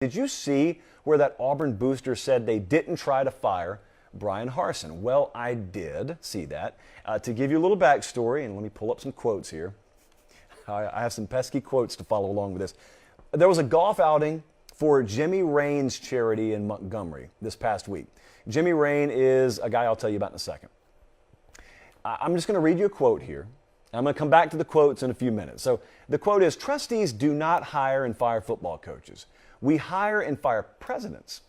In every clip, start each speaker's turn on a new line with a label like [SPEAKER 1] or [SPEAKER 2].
[SPEAKER 1] Did you see where that Auburn booster said they didn't try to fire Bryan Harsin? Well, I did see that. To give you a little backstory, and let me pull up some quotes here. I have some pesky quotes to follow along with this. There was a golf outing for Jimmy Rain's charity in Montgomery this past week. Jimmy Rain is a guy I'll tell you about in a second. I'm just going to read you a quote here. I'm going to come back to the quotes in a few minutes. So the quote is, "Trustees do not hire and fire football coaches. We hire and fire presidents."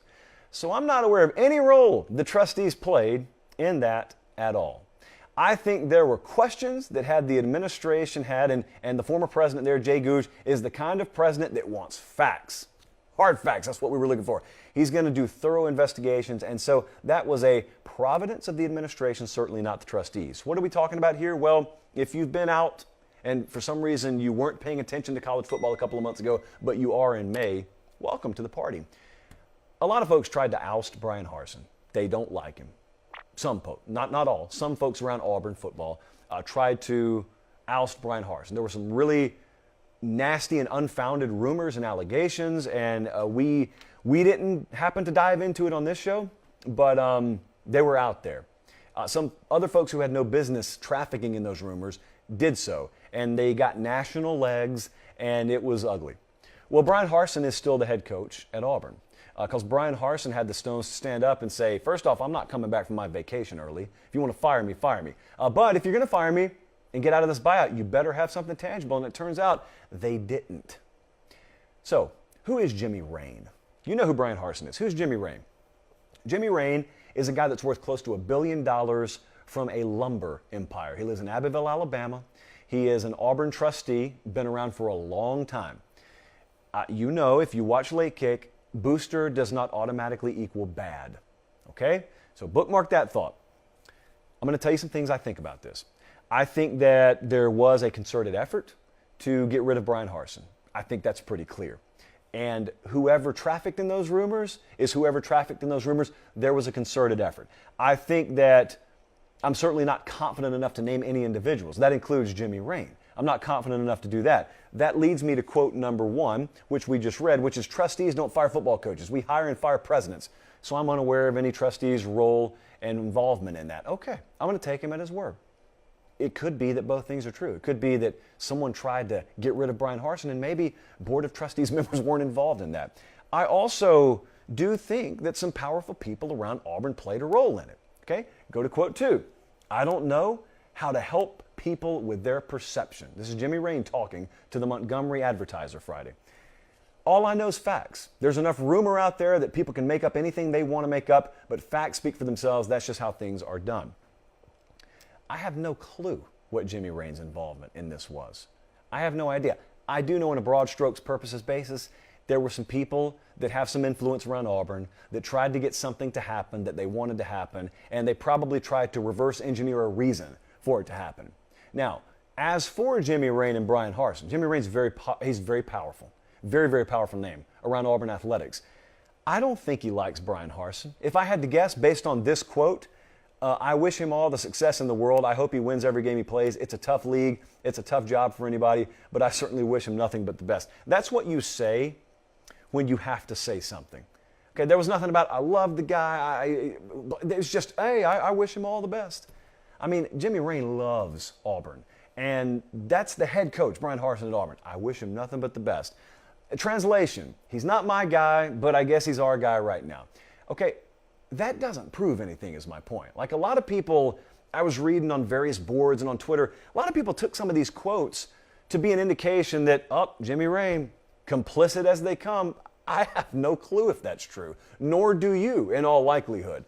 [SPEAKER 1] So I'm not aware of any role the trustees played in that at all. I think there were questions that had the administration had, and the former president there, Jay Gooch, is the kind of president that wants facts. Hard facts, that's what we were looking for. He's going to do thorough investigations, and so that was a providence of the administration, certainly not the trustees. What are we talking about here? Well, if you've been out and for some reason you weren't paying attention to college football a couple of months ago, but you are in May, welcome to the party. A lot of folks tried to oust Bryan Harsin. They don't like him. Some folks, not all, some folks around Auburn football tried to oust Bryan Harsin. There were some really nasty and unfounded rumors and allegations, and we didn't happen to dive into it on this show, but they were out there. Some other folks who had no business trafficking in those rumors did so, and they got national legs, and it was ugly. Well, Bryan Harsin is still the head coach at Auburn, because Bryan Harsin had the stones to stand up and say, first off, I'm not coming back from my vacation early. If you want to fire me, fire me. But if you're going to fire me and get out of this buyout, you better have something tangible. And it turns out they didn't. So who is Jimmy Rain? You know who Bryan Harsin is. Who's Jimmy Rain? Jimmy Rain is a guy that's worth close to $1 billion from a lumber empire. He lives in Abbeville, Alabama. He is an Auburn trustee, been around for a long time. You know, if you watch Late Kick, booster does not automatically equal bad. Okay? So bookmark that thought. I'm going to tell you some things I think about this. I think that there was a concerted effort to get rid of Bryan Harsin. I think that's pretty clear. And whoever trafficked in those rumors is whoever trafficked in those rumors. There was a concerted effort. I think that I'm certainly not confident enough to name any individuals. That includes Jimmy Rain. I'm not confident enough to do that. That leads me to quote number 1, which we just read, which is, trustees don't fire football coaches. We hire and fire presidents. So I'm unaware of any trustee's role and involvement in that. Okay, I'm going to take him at his word. It could be that both things are true. It could be that someone tried to get rid of Bryan Harsin and maybe Board of Trustees members weren't involved in that. I also do think that some powerful people around Auburn played a role in it. Okay, go to quote 2. I don't know how to help people with their perception. This is Jimmy Rain talking to the Montgomery Advertiser Friday. All I know is facts. There's enough rumor out there that people can make up anything they want to make up, but facts speak for themselves. That's just how things are done. I have no clue what Jimmy Rain's involvement in this was. I have no idea. I do know on a broad strokes purposes basis, there were some people that have some influence around Auburn that tried to get something to happen that they wanted to happen, and they probably tried to reverse engineer a reason for it to happen. Now, as for Jimmy Rain and Bryan Harsin, Jimmy Rain's he's very powerful. Very, very powerful name around Auburn athletics. I don't think he likes Bryan Harsin. If I had to guess based on this quote, I wish him all the success in the world. I hope he wins every game he plays. It's a tough league. It's a tough job for anybody, but I certainly wish him nothing but the best. That's what you say when you have to say something. Okay, there was nothing about, I love the guy. It's just, hey, I wish him all the best. I mean, Jimmy Rain loves Auburn, and that's the head coach, Bryan Harsin at Auburn. I wish him nothing but the best. Translation, he's not my guy, but I guess he's our guy right now. Okay, that doesn't prove anything is my point. Like a lot of people, I was reading on various boards and on Twitter, a lot of people took some of these quotes to be an indication that, oh, Jimmy Rain, complicit as they come. I have no clue if that's true, nor do you in all likelihood.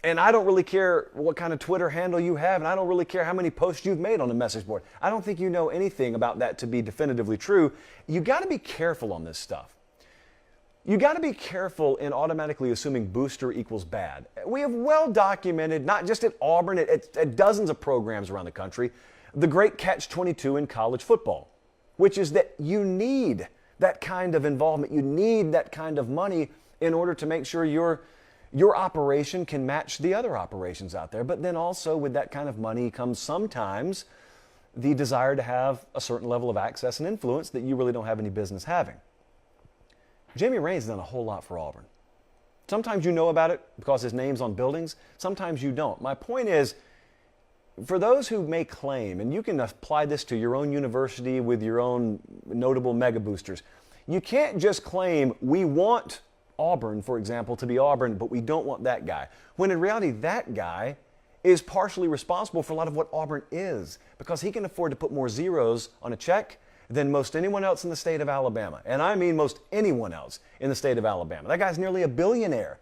[SPEAKER 1] And I don't really care what kind of Twitter handle you have, and I don't really care how many posts you've made on the message board. I don't think you know anything about that to be definitively true. You got to be careful on this stuff. You got to be careful in automatically assuming booster equals bad. We have well documented, not just at Auburn, at dozens of programs around the country, the great catch-22 in college football, which is that you need that kind of involvement. You need that kind of money in order to make sure your operation can match the other operations out there. But then also with that kind of money comes sometimes the desire to have a certain level of access and influence that you really don't have any business having. Jimmy Raines done a whole lot for Auburn. Sometimes you know about it because his name's on buildings. Sometimes you don't. My point is, for those who may claim, and you can apply this to your own university with your own notable mega boosters, you can't just claim we want Auburn, for example, to be Auburn, but we don't want that guy. When in reality, that guy is partially responsible for a lot of what Auburn is, because he can afford to put more zeros on a check than most anyone else in the state of Alabama. And I mean most anyone else in the state of Alabama. That guy's nearly a billionaire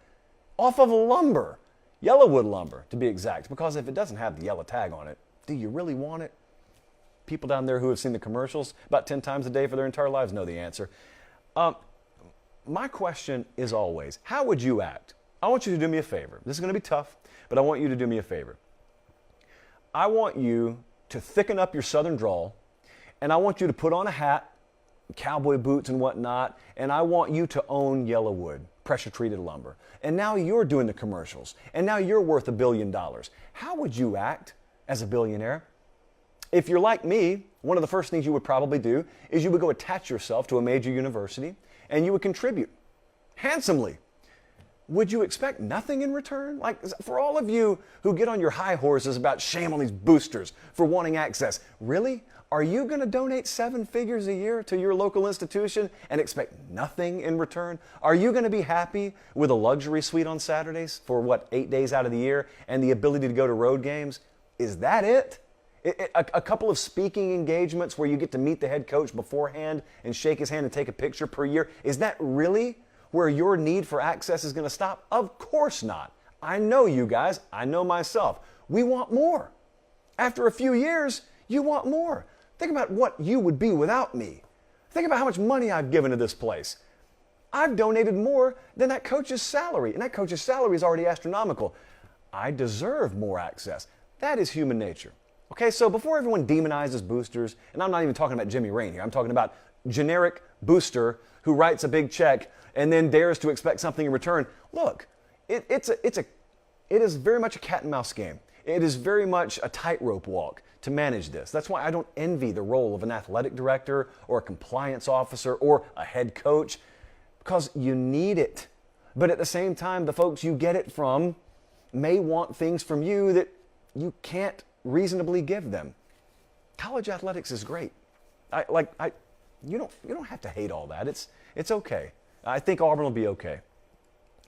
[SPEAKER 1] off of lumber. Yellowwood lumber, to be exact, because if it doesn't have the yellow tag on it, do you really want it? People down there who have seen the commercials about 10 times a day for their entire lives know the answer. My question is always, how would you act? I want you to do me a favor. This is going to be tough, but I want you to do me a favor. I want you to thicken up your southern drawl, and I want you to put on a hat, cowboy boots and whatnot, and I want you to own Yellowwood, pressure-treated lumber. And now you're doing the commercials, and now you're worth $1 billion. How would you act as a billionaire? If you're like me, one of the first things you would probably do is you would go attach yourself to a major university, and you would contribute handsomely. Would you expect nothing in return? Like, for all of you who get on your high horses about shame on these boosters for wanting access, really? Are you going to donate 7 figures a year to your local institution and expect nothing in return? Are you going to be happy with a luxury suite on Saturdays for, 8 days out of the year and the ability to go to road games? Is that it? A couple of speaking engagements where you get to meet the head coach beforehand and shake his hand and take a picture per year? Is that really where your need for access is going to stop? Of course not. I know you guys. I know myself. We want more. After a few years, you want more. Think about what you would be without me. Think about how much money I've given to this place. I've donated more than that coach's salary, and that coach's salary is already astronomical. I deserve more access. That is human nature. Okay, so before everyone demonizes boosters, and I'm not even talking about Jimmy Raine here, I'm talking about generic booster who writes a big check and then dares to expect something in return. Look, it is very much a cat and mouse game. It is very much a tightrope walk to manage this. That's why I don't envy the role of an athletic director or a compliance officer or a head coach, because you need it. But at the same time, the folks you get it from may want things from you that you can't reasonably give them. College athletics is great. You don't have to hate all that. It's okay. I think Auburn will be okay.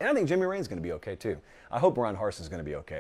[SPEAKER 1] And I think Jimmy Raine's going to be okay too. I hope Bryan Harsin is going to be okay.